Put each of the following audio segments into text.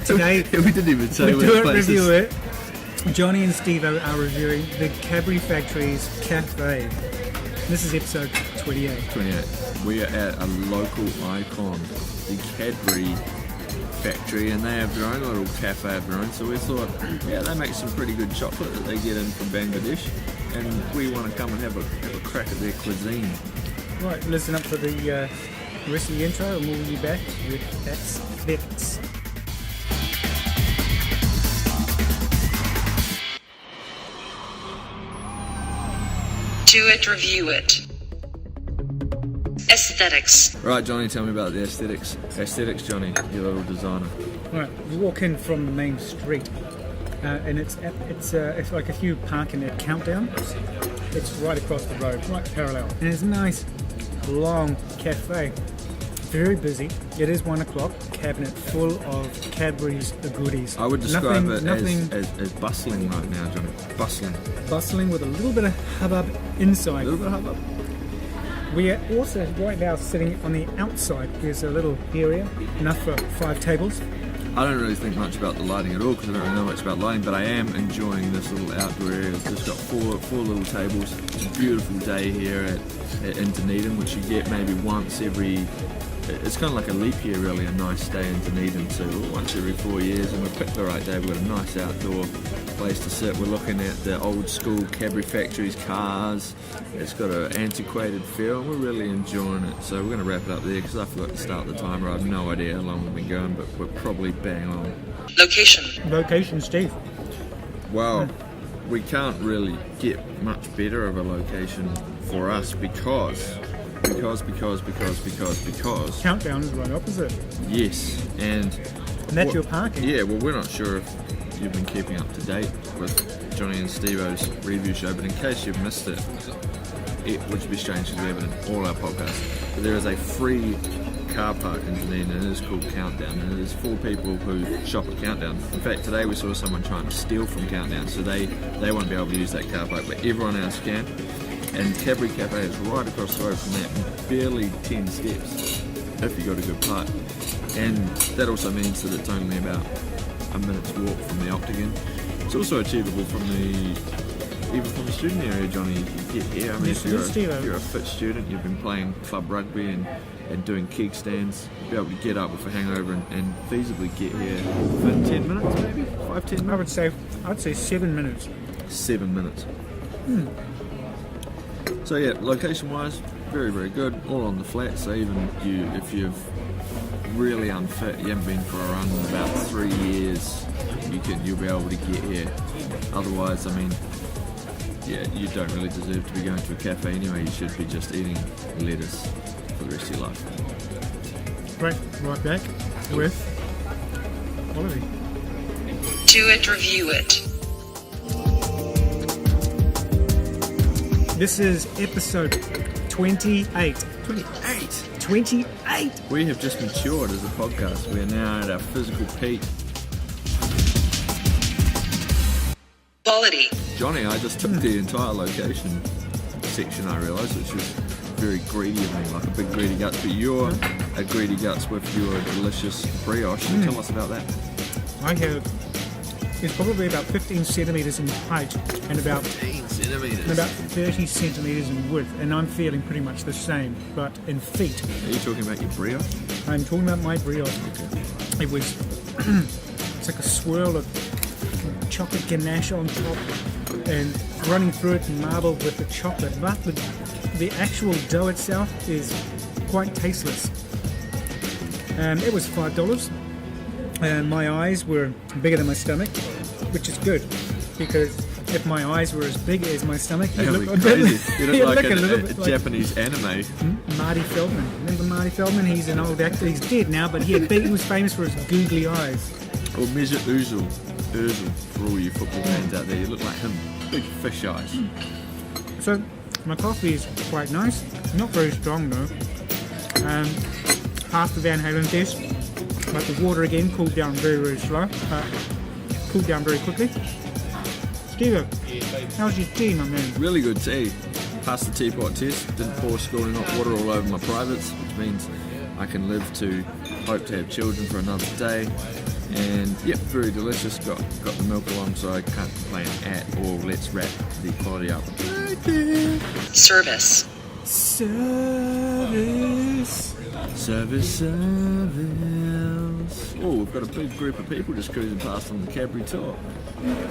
Today, we didn't even say we which do it, places. review it. Johnny and Steveo are reviewing the Cadbury Factory's Café. This is episode 28. 28. We are at a local icon, the Cadbury Factory, and they have their own little cafe of their own. So we thought, yeah, they make some pretty good chocolate that they get in from Bangladesh, and we want to come and have a crack at their cuisine. Right, listen up for the rest of the intro, and we'll be back with aesthetics. Do it, review it. Aesthetics. Right, Johnny, tell me about the aesthetics. Aesthetics, Johnny, your little designer. Right, you walk in from the main street, and it's like if you park in a Countdown. It's right across the road, right parallel, and it's a nice long cafe. Very busy. It is 1 o'clock. Cabinet full of Cadbury's goodies. I would describe nothing as bustling right now, Johnny. Bustling. Bustling with a little bit of hubbub inside. A little bit of hubbub. We are also right now sitting on the outside. There's a little area, enough for 5 tables. I don't really think much about the lighting at all because I don't really know much about lighting, but I am enjoying this little outdoor area. It's just got four little tables. It's a beautiful day here in Dunedin, which you get maybe once every... It's kind of like a leap year, really, a nice day in Dunedin. So once every 4 years, and we picked the right day. We've got a nice outdoor place to sit. We're looking at the old school Cadbury Factory's cars. It's got an antiquated feel, and we're really enjoying it. So we're going to wrap it up there because I forgot to start the timer. I have no idea how long we've been going, but we're probably bang on. Location, Steve. Well, we can't really get much better of a location for us because Countdown is right opposite. yes, and that's your parking. Yeah, well, we're not sure if you've been keeping up to date with Johnny and Stevo's review show, but in case you've missed it, which would be strange because we have it in all our podcasts, but there is a free car park in Dunedin, and it is called Countdown, and it is for people who shop at Countdown. In fact, today we saw someone trying to steal from Countdown, so they won't be able to use that car park, but everyone else can. And Cadbury Café is right across the road from that, barely 10 steps if you got a good park. And that also means that it's only about a minute's walk from the Octagon. It's also achievable from even from the student area, Johnny. You can get here. I mean, Yes, if you're a fit student, you've been playing club rugby and doing keg stands, you'll be able to get up with a hangover and feasibly get here within 10 minutes, maybe 5-10 minutes. I'd say 7 minutes. 7 minutes. So yeah, location-wise, very, very good. All on the flat. So even if you're really unfit, you haven't been for a run in about 3 years, you'll be able to get here. Otherwise, I mean, yeah, you don't really deserve to be going to a cafe anyway. You should be just eating lettuce for the rest of your life. Right back with quality. Do it, review it. This is episode 28. 28! We have just matured as a podcast. We are now at our physical peak. Quality. Johnny, I just took the entire location section, I realised, which was very greedy of me, like a big greedy guts, but you're a greedy guts with your delicious brioche. Tell us about that. I have, it's probably about 15 centimetres in height and about 15 centimetres. and about 30 centimetres in width, and I'm feeling pretty much the same, but in feet. Are you talking about your brioche? I'm talking about my brioche. Okay. It was, it's like a swirl of chocolate ganache on top and running through it marbled with the chocolate, but the actual dough itself is quite tasteless. It was $5. My eyes were bigger than my stomach, which is good, because if my eyes were as big as my stomach, That you'd would look be crazy. You you'd look like a little a bit like Japanese anime. Marty Feldman. Remember Marty Feldman? He's an old actor. He's dead now, but he was famous for his googly eyes. Or Mesut Ozil, for all you football fans out there, you look like him. Big fish eyes. So my coffee is quite nice. Not very strong though. Past the Van Halen test, but the water again cooled down very, very slow. Cooled down very quickly. Steve, how's your tea, my man? Really good tea. Passed the teapot test, didn't pour scalding hot water all over my privates, which means I can live to hope to have children for another day. And yep, very delicious. Got the milk along, so I can't complain at all. Let's wrap the quality up. Service. Service. Oh, we've got a big group of people just cruising past on the Cadbury tour.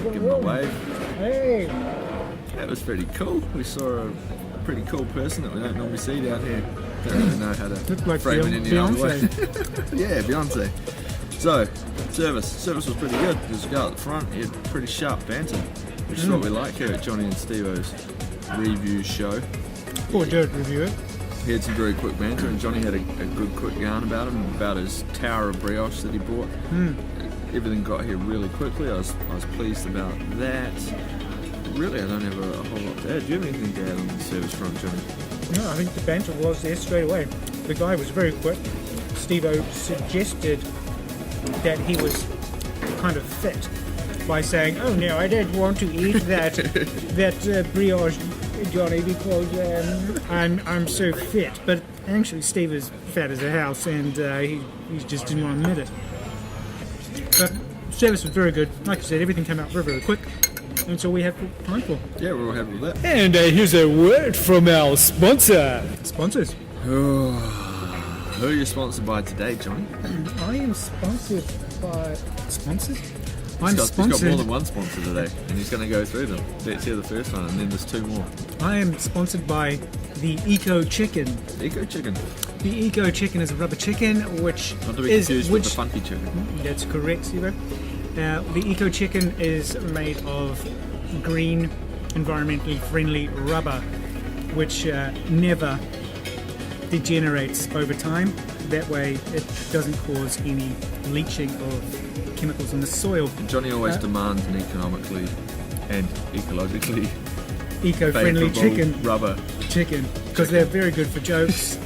Give them a wave. Hey! That was pretty cool. We saw a pretty cool person that we don't normally see down here. Don't really know how to Looked like frame it any other way. Beyonce. Yeah, Beyonce. So, service was pretty good. There's a guy at the front, he had pretty sharp banter, which is what we like here at Johnny and Stevo's review show. Or dirt review it. He had some very quick banter, and Johnny had a good quick yarn about him, about his tower of brioche that he bought. Everything got here really quickly. I was pleased about that. Really, I don't have a whole lot to add. Do you have anything to add on the service front, Johnny? No, I think the banter was there straight away. The guy was very quick. Steve-O suggested that he was kind of fit by saying, "Oh no, I don't want to eat that brioche, Johnny, because I'm so fit." But actually, Steve is fat as a house, and he just didn't want to admit it. But service was very good. Like I said, everything came out very, very quick. And so we have time for. Yeah, we're all happy with that. And here's a word from our sponsor. Sponsors. Who are you sponsored by today, Johnny? I am sponsored by... Sponsors? I'm He's got sponsored... more than one sponsor today, and he's going to go through them. Let's hear the first one, and then there's two more. I am sponsored by the Eco Chicken. Eco Chicken. The Eco Chicken is a rubber chicken, which Not to be is... confused with the Funky Chicken. That's correct, Steve. The Eco Chicken is made of green, environmentally friendly rubber, which never degenerates over time. That way it doesn't cause any leaching of chemicals in the soil. Johnny always demands an economically and ecologically Eco-friendly favourable chicken. rubber Chicken, because they're very good for jokes.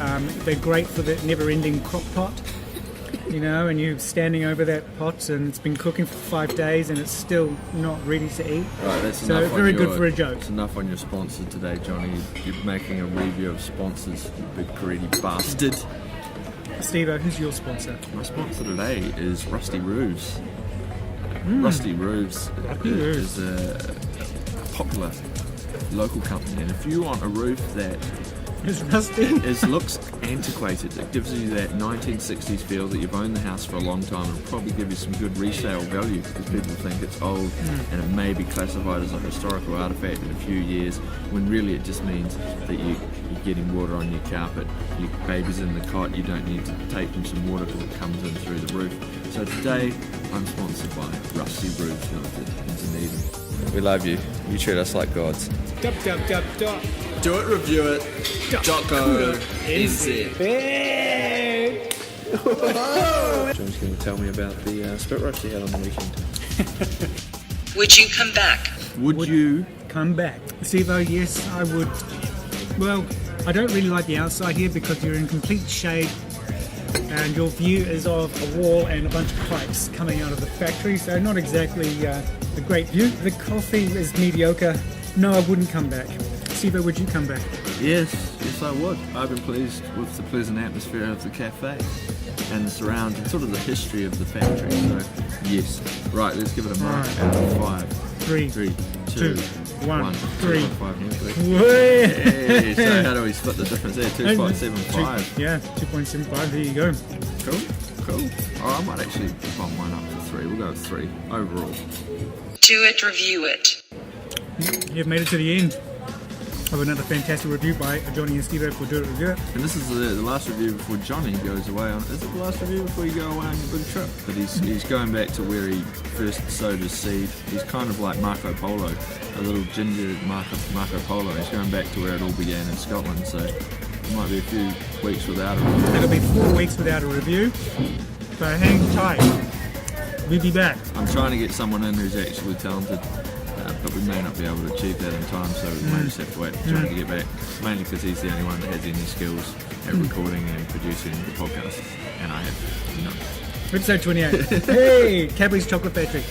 They're great for the never-ending crock pot. You know, and you're standing over that pot and it's been cooking for 5 days and it's still not ready to eat. Right, that's So enough. very on good your, for a joke. It's enough on your sponsor today, Johnny. You're making a review of sponsors, you big greedy bastard. Steve-O, who's your sponsor? My sponsor today is Rusty Roofs. Rusty Roofs is a popular local company, and if you want a roof that It's rusty. looks antiquated, it gives you that 1960s feel that you've owned the house for a long time, and it'll probably give you some good resale value because people think it's old and it may be classified as a historical artifact in a few years, when really it just means that you're getting water on your carpet, your baby's in the cot, you don't need to take them some water because it comes in through the roof. So today I'm sponsored by Rusty Roofs Limited in Dunedin. We love you. You treat us like gods. Dub. Do it, review it. .co.nz. John's going to tell me about the spit rush he had on the weekend. Would you come back? Would you? Come back. Steve-O, yes, I would. Well, I don't really like the outside here because you're in complete shade and your view is of a wall and a bunch of pipes coming out of the factory, so not exactly a great view. The coffee is mediocre. No, I wouldn't come back. Steve-O, would you come back? Yes, I would. I've been pleased with the pleasant atmosphere of the cafe and the surround and sort of the history of the factory. So, yes. Right, let's give it a mark out of 5. 3, 3, 2, 1, 3. 5 here, please. Way. Hey, so how do we split the difference there? 2.75. Yeah, 2.75. There you go. Cool. Oh, I might actually bump mine up to 3. We'll go with 3 overall. Do it, review it. You've made it to the end of another fantastic review by Johnny and Steve-O for Do It Review It. And this is the last review before Johnny goes away on. Is it the last review before you go away on your big trip? But he's going back to where he first sowed his seed. He's kind of like Marco Polo, a little ginger Marco Polo. He's going back to where it all began in Scotland. So it might be a few weeks without a review. It'll be 4 weeks without a review, so hang tight. We'll be back. I'm trying to get someone in who's actually talented, but we may not be able to achieve that in time, so we might just have to wait for Johnny to get back, mainly because he's the only one that has any skills at recording and producing the podcast, and I have none. Episode 28. Hey, Cadbury's Chocolate Factory.